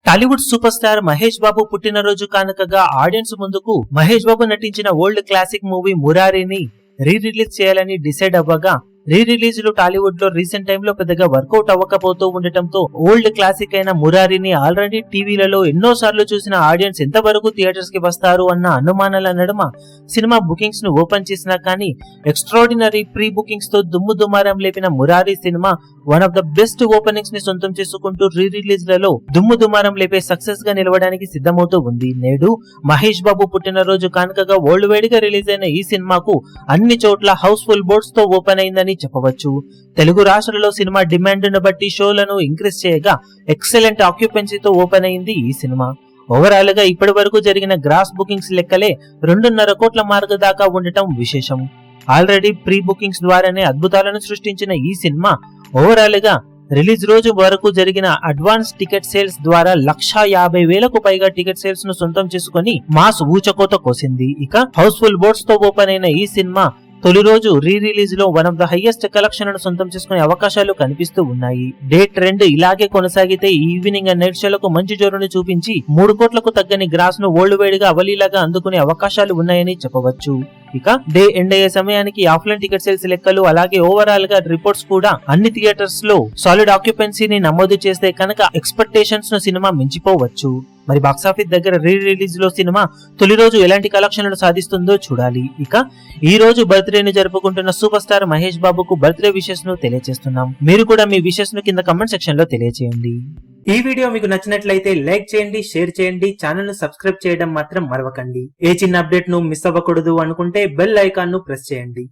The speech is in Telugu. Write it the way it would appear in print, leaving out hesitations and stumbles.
టాలీవుడ్ సూపర్ స్టార్ మహేష్ బాబు పుట్టినరోజు కానుకగా ఆడియన్స్ ముందుకు మహేష్ బాబు నటించిన ఓల్డ్ క్లాసిక్ మూవీ మురారిని రిలీజ్ చేయాలని డిసైడ్ అవ్వగా రిలీజ్ లు టాలీవుడ్ లో రీసెంట్ టైమ్ లో పెద్దగా వర్కౌట్ అవ్వకపోతూ ఉండటంతో ఓల్డ్ క్లాసిక్ అయిన మురారిని ఆల్రెడీ టీవీలలో ఎన్నో సార్లు చూసిన ఆడియన్స్ ఎంతవరకు థియేటర్స్ కి వస్తారు అన్న అనుమానాల నడుమ సినిమా బుకింగ్స్ ను ఓపెన్ చేసినా కానీ ఎక్స్ట్రాడినరీ ప్రీ బుకింగ్స్ తో దుమ్ము దుమారం లేపిన Murari cinema one of the best openings ని సొంతం చేసుకుంటూ రిలీజ్ లలో దుమ్ము దుమారం లేపే సక్సెస్ గా నిలవడానికి సిద్ధమవుతూ ఉంది. నేడు మహేష్ బాబు పుట్టినరోజు కానుకగా వరల్డ్ వైడ్ గా రిలీజ్ అయిన ఈ సినిమాకు అన్ని చోట్ల హౌస్ఫుల్ బోర్డ్స్ తో ఓపెన్ అయిందని చెప్పవచ్చు. తెలుగు రాష్ట్రాలలో సినిమా డిమాండ్ ను బట్టి షోలను ఇంక్రీజ్ చేయగా ఎక్సలెంట్ ఆక్యుపెన్సీతో ఓపెన్ అయింది ఈ సినిమా. ఓవరాల్ గా ఇప్పటి వరకు జరిగిన గ్రాస్ బుకింగ్స్ లెక్కలే 2.5 కోట్ల మార్కు దాకా ఉండటం విశేషం. ఆల్రెడీ ప్రీ బుకింగ్స్ ద్వారానే అద్భుతాలను సృష్టించిన ఈ సినిమా ఓవరాల్ గా రిలీజ్ రోజు వరకు జరిగిన అడ్వాన్స్ టికెట్ సేల్స్ ద్వారా 150,000కు పైగా టికెట్ సేల్స్ ను సొంతం చేసుకుని మాస్ ఊచకోత కోసింది. ఇక హౌస్ఫుల్ బోర్డ్స్ తో ఓపెన్ అయిన ఈ సినిమా తొలి రోజు రిలీజ్ లో one of the highest collection ను సొంతం చేసుకునే అవకాశాలు కనిపిస్తూ ఉన్నాయి. డే ట్రెండ్ ఇలాగే కొనసాగితే ఈవినింగ్ అండ్ నైట్ షోలకు మంచి జోరును చూపించి 3 కోట్లకు తగ్గని గ్రాస్ ను వరల్డ్ వైడ్ గా అవలీలాగా అందుకునే అవకాశాలు ఉన్నాయని చెప్పవచ్చు. ఇక డే ఎండ్ అయ్యే సమయానికి ఆఫ్లైన్ టికెట్ సేల్స్ లెక్కలు అలాగే ఓవరాల్ గా రిపోర్ట్స్ కూడా అన్ని థియేటర్స్ లో సాలిడ్ ఆక్యుపెన్సీని నమోదు చేస్తే కనుక ఎక్స్పెక్టేషన్స్ ను సినిమా మించిపోవచ్చు. మరి బాక్సాఫీస్ దగ్గర రిలీజ్ లో సినిమా తొలి రోజు ఎలాంటి కలెక్షన్లను సాధిస్తుందో చూడాలి. ఇక ఈ రోజు బర్త్డేను జరుపుకుంటున్న సూపర్ స్టార్ మహేష్ బాబుకు బర్త్డే విషెస్ ను తెలియజేస్తున్నాం. మీరు కూడా మీ విషెస్ ను కింద కమెంట్ సెక్షన్ లో తెలియజేయండి. ఈ వీడియో మీకు నచ్చినట్లయితే లైక్ చేయండి, షేర్ చేయండి, ఛానల్ ను సబ్స్క్రైబ్ చేయడం మాత్రం మరవకండి. ఏ చిన్న అప్డేట్ ను మిస్ అవ్వకూడదు అనుకుంటే బెల్ ఐకాన్ ను ప్రెస్ చేయండి.